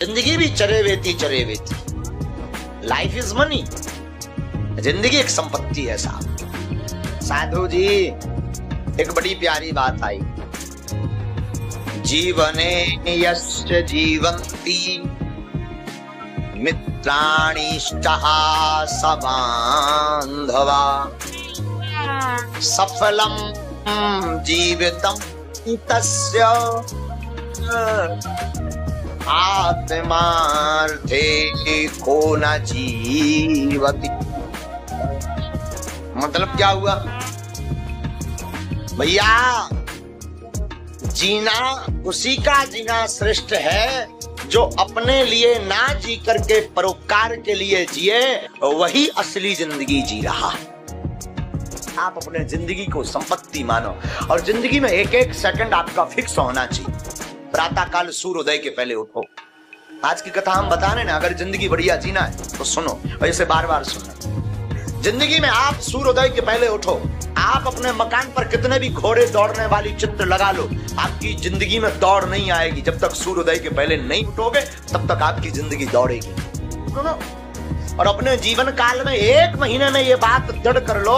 जिंदगी भी चरे वेती चरे वेती। Life is money. जिंदगी एक संपत्ति है साहब। साधु जी एक बड़ी प्यारी बात आई। जीवने यस्य जीवन्ति मित्राणिष्टः सबान्धवा सफलम जीवितम तस्य आत्मार्थे को न जीवति। मतलब क्या हुआ भैया? जीना उसी का जीना श्रेष्ठ है जो अपने लिए ना जी करके परोपकार के लिए जिए, वही असली जिंदगी जी रहा। आप अपने जिंदगी को संपत्ति मानो और जिंदगी में एक एक सेकंड आपका फिक्स होना चाहिए। प्रातः काल सूर्योदय के पहले उठो। आज की कथा हम बता रहे ना, अगर जिंदगी बढ़िया जीना है तो सुनो और इसे बार बार सुनो। जिंदगी में आप सूर्योदय के पहले उठो। आप अपने मकान पर कितने भी घोड़े दौड़ने वाली चित्र लगा लो, आपकी जिंदगी में दौड़ नहीं आएगी। जब तक सूर्योदय के पहले नहीं उठोगे तब तक आपकी जिंदगी दौड़ेगी। सुनो, और अपने जीवन काल में एक महीने में ये बात दृढ़ कर लो,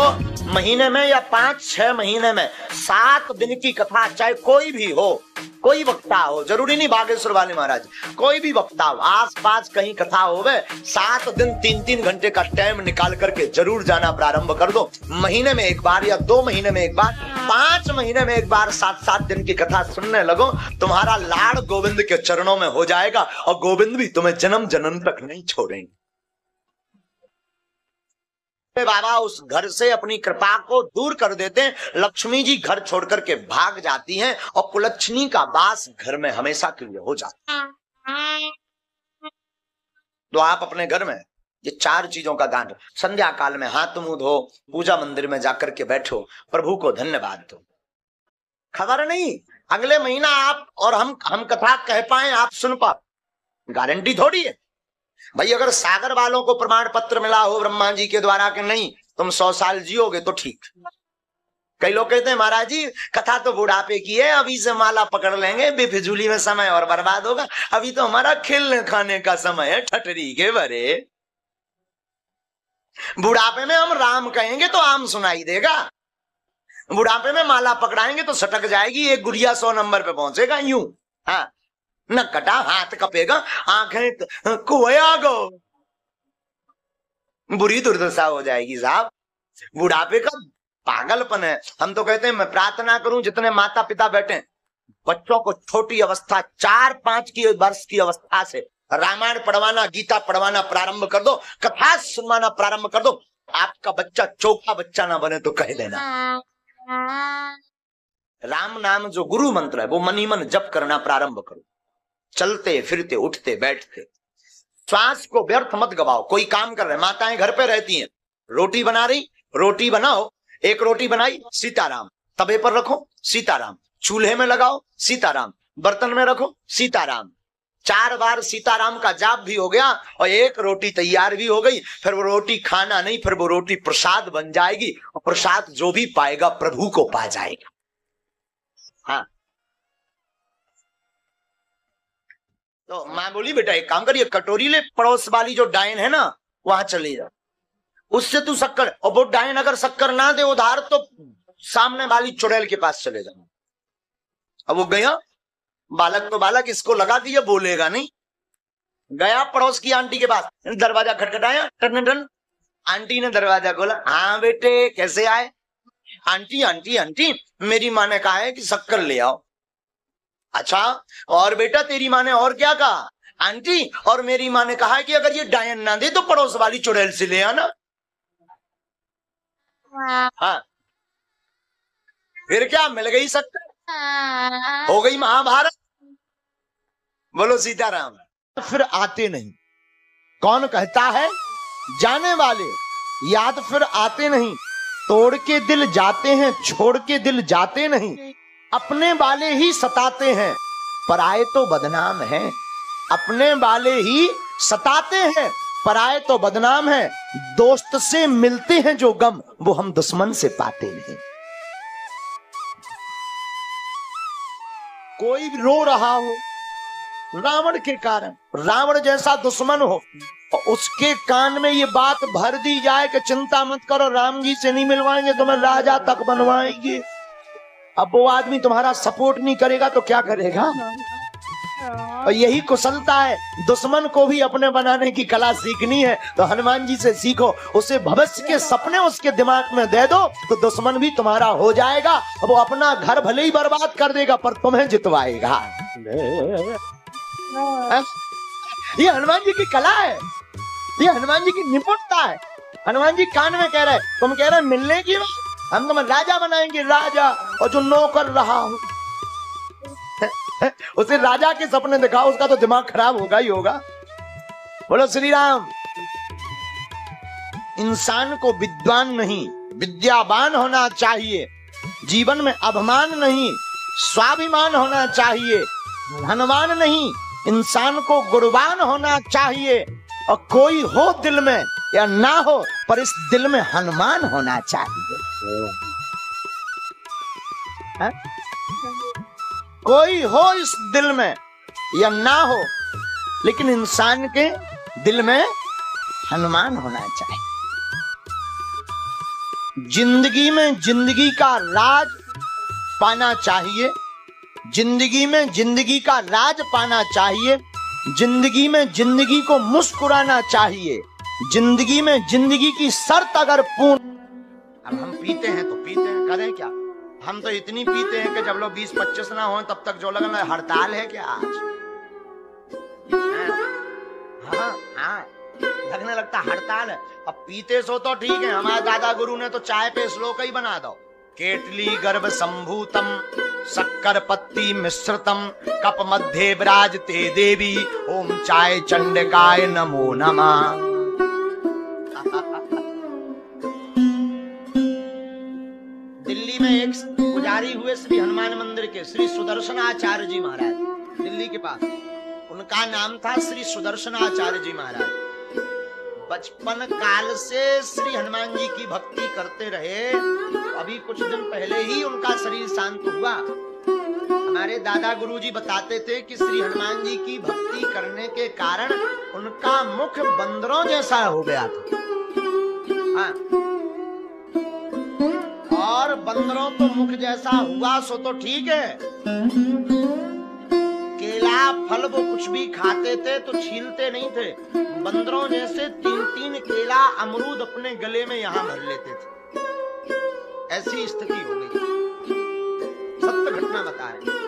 महीने में या 5-6 महीने में 7 दिन की कथा, चाहे कोई भी हो, कोई वक्ता हो, जरूरी नहीं बागेश्वर वाले महाराज, कोई भी वक्ता हो, आस पास कहीं कथा हो, 7 दिन 3-3 घंटे का टाइम निकाल करके जरूर जाना प्रारंभ कर दो। महीने में एक बार या 2 महीने में एक बार, 5 महीने में एक बार 7-7 दिन की कथा सुनने लगो। तुम्हारा लाड़ गोविंद के चरणों में हो जाएगा और गोविंद भी तुम्हें जन्म जन्म तक नहीं छोड़ेंगे। बाबा उस घर से अपनी कृपा को दूर कर देते हैं। लक्ष्मी जी घर छोड़ करके भाग जाती हैं और कुलच्छनी का वास घर में हमेशा के लिए हो जाता है। तो आप अपने घर में ये 4 चीजों का दान, संध्या काल में हाथ मुंह धो, पूजा मंदिर में जाकर के बैठो, प्रभु को धन्यवाद दो। खबर नहीं अगले महीना आप और हम कथा कह पाए, आप सुन पाओ, गारंटी थोड़ी है भाई। अगर सागर वालों को प्रमाण पत्र मिला हो ब्रह्मा जी के द्वारा कि नहीं तुम 100 साल जियोगे तो ठीक। कई लोग कहते हैं महाराज जी कथा तो बुढ़ापे की है, अभी से माला पकड़ लेंगे, बेफिजूली में समय और बर्बाद होगा, अभी तो हमारा खेलने खाने का समय है ठटरी के बरे। बुढ़ापे में हम राम कहेंगे तो आम सुनाई देगा, बुढ़ापे में माला पकड़ाएंगे तो सटक जाएगी, एक गुड़िया 100 नंबर पे पहुंचेगा यूं। हाँ, न कटा हाथ कपेगा, आंखें कुआ गो, बुरी दुर्दशा हो जाएगी साहब। बुढ़ापे का पागलपन है। हम तो कहते हैं मैं प्रार्थना करूं जितने माता पिता बैठे बच्चों को छोटी अवस्था 4-5 की वर्ष की अवस्था से रामायण पढ़वाना, गीता पढ़वाना प्रारंभ कर दो, कथा सुनवाना प्रारंभ कर दो। आपका बच्चा चौका बच्चा ना बने तो कह देना। राम नाम जो गुरु मंत्र है वो मनी मन जप करना प्रारंभ करो। चलते फिरते उठते बैठते श्वास को व्यर्थ मत गवाओ। कोई काम कर रहे, माताएं घर पे रहती हैं, रोटी बना रही, रोटी बनाओ, एक रोटी बनाई सीताराम, तवे पर रखो सीताराम, चूल्हे में लगाओ सीताराम, बर्तन में रखो सीताराम। 4 बार सीताराम का जाप भी हो गया और एक रोटी तैयार भी हो गई। फिर वो रोटी खाना नहीं, फिर वो रोटी प्रसाद बन जाएगी और प्रसाद जो भी पाएगा प्रभु को पा जाएगा। हाँ, तो माँ बोली बेटा एक काम करिए, कटोरी ले, पड़ोस वाली जो डायन है ना वहां चले जाओ, उससे तू शक्कर, और वो डायन अगर शक्कर ना दे उधार तो सामने वाली चुड़ैल के पास चले जाओ। अब वो गया, बालक तो बालक, इसको लगा दिया बोलेगा नहीं, गया पड़ोस की आंटी के पास, दरवाजा खटखटाया, टन टन, आंटी ने दरवाजा खोला। हाँ बेटे कैसे आए? आंटी आंटी आंटी मेरी माँ ने कहा है कि शक्कर ले आओ। अच्छा, और बेटा तेरी माँ ने और क्या कहा? आंटी और मेरी माँ ने कहा है कि अगर ये डायन ना दे तो पड़ोस वाली चुड़ैल से ले आना। हाँ, फिर क्या मिल गई शक्कर, हो गई महाभारत। बोलो सीताराम। फिर आते नहीं, कौन कहता है? जाने वाले। याद फिर आते नहीं, तोड़ के दिल जाते हैं, छोड़ के दिल जाते नहीं। अपने वाले ही सताते हैं, पराए तो बदनाम हैं। अपने वाले ही सताते हैं, पराए तो बदनाम हैं। दोस्त से मिलते हैं जो गम, वो हम दुश्मन से पाते नहीं। कोई रो रहा हो, रावण के कारण। रावण जैसा दुश्मन हो और उसके कान में ये बात भर दी जाए कि चिंता मत करो, राम जी से नहीं मिलवाएंगे, तुम्हें राजा तक बनवाएंगे। अब वो आदमी तुम्हारा सपोर्ट नहीं करेगा तो क्या करेगा? और यही कुशलता है, दुश्मन को भी अपने बनाने की कला सीखनी है तो हनुमान जी से सीखो। उसे भविष्य के सपने उसके दिमाग में दे दो तो दुश्मन भी तुम्हारा हो जाएगा। वो अपना घर भले ही बर्बाद कर देगा पर तुम्हें जितवाएगा। ये हनुमान जी की कला है, ये हनुमान जी की निपुणता है। हनुमान जी कान में कह रहे, तुम कह रहे मिलने की बात, हम तुम्हें राजा बनाएंगे, राजा। और जो नौकर रहा हो उसे राजा के सपने दिखाओ, उसका तो दिमाग खराब होगा ही होगा। बोलो श्री राम। इंसान को विद्वान नहीं विद्यावान होना चाहिए। जीवन में अभिमान नहीं स्वाभिमान होना चाहिए। धनवान नहीं इंसान को गुणवान होना चाहिए। और कोई हो दिल में या ना हो पर इस दिल में हनुमान होना चाहिए। है? कोई हो इस दिल में या ना हो लेकिन इंसान के दिल में हनुमान होना चाहिए। जिंदगी में जिंदगी का राज पाना चाहिए। जिंदगी में जिंदगी का राज पाना चाहिए। जिंदगी में जिंदगी को मुस्कुराना चाहिए। जिंदगी में जिंदगी की शर्त अगर पूर्ण। अब हम पीते हैं तो पीते हैं, करें क्या? हम तो इतनी पीते हैं कि जब लोग 20-25 ना हो तब तक जो लगन हड़ताल है क्या आज? हाँ हाँ लगने लगता हड़ताल है। अब पीते सो तो ठीक है, हमारे दादा गुरु ने तो चाय पे श्लोक ही बना दो। केटली गर्भ संभूतम शक्कर पत्ती मिश्रितम कप मध्य विराजते देवी ओम चाय चंडिकाय नमो नमः। दिल्ली में एक पुजारी हुए श्री हनुमान मंदिर के, श्री सुदर्शनाचार्य जी महाराज, दिल्ली के पास। उनका नाम था श्री सुदर्शनाचार्य जी महाराज। बचपन काल से श्री हनुमान जी की भक्ति करते रहे। अभी कुछ दिन पहले ही उनका शरीर शांत हुआ। हमारे दादा गुरुजी बताते थे कि श्री हनुमान जी की भक्ति करने के कारण उनका मुख बंदरों जैसा हो गया था। हाँ। और बंदरों तो मुख जैसा हुआ सो तो ठीक है, केला फल वो कुछ भी खाते थे तो छीलते नहीं थे। बंदरों जैसे 3-3 केला अमरूद अपने गले में यहाँ भर लेते थे। ऐसी स्थिति हो गई। सत्य घटना बता रहे।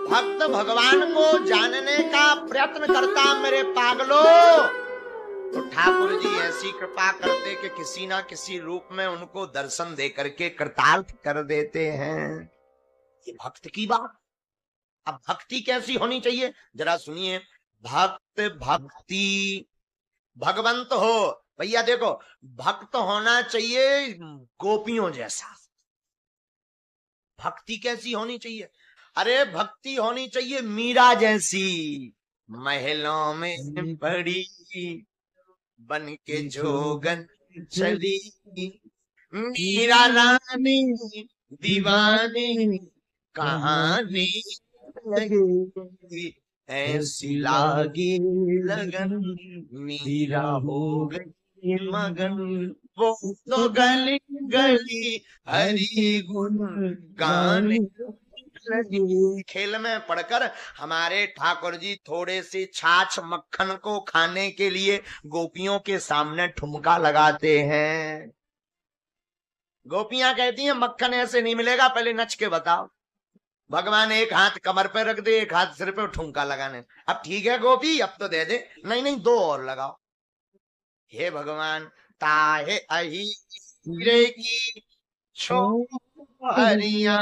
भक्त भगवान को जानने का प्रयत्न करता मेरे पागलों तो ठाकुर जी ऐसी कृपा करते कि किसी ना किसी रूप में उनको दर्शन दे करके कृतार्थ कर देते हैं। ये भक्त की बात। अब भक्ति कैसी होनी चाहिए जरा सुनिए। भक्त भक्ति भगवंत हो भैया। देखो भक्त होना चाहिए गोपियों जैसा। भक्ति कैसी होनी चाहिए? अरे भक्ति होनी चाहिए मीरा जैसी। महलों में पड़ी बन के जोगन चली मीरा रानी दीवानी कहानी लगी ऐसी लागी लगन मीरा हो गई मगन वो तो गली गली हरि गुण गाने लगी। खेल में पढ़कर हमारे ठाकुर जी थोड़े से छाछ मक्खन को खाने के लिए गोपियों के सामने ठुमका लगाते हैं। गोपियां कहती हैं मक्खन ऐसे नहीं मिलेगा, पहले नच के बताओ। भगवान एक हाथ कमर पे रख दे, एक हाथ सिर पे ठुमका लगाने। अब ठीक है गोपी अब तो दे दे। नहीं नहीं 2 और लगाओ। हे भगवान ताहे अही हीरे की छो हरिया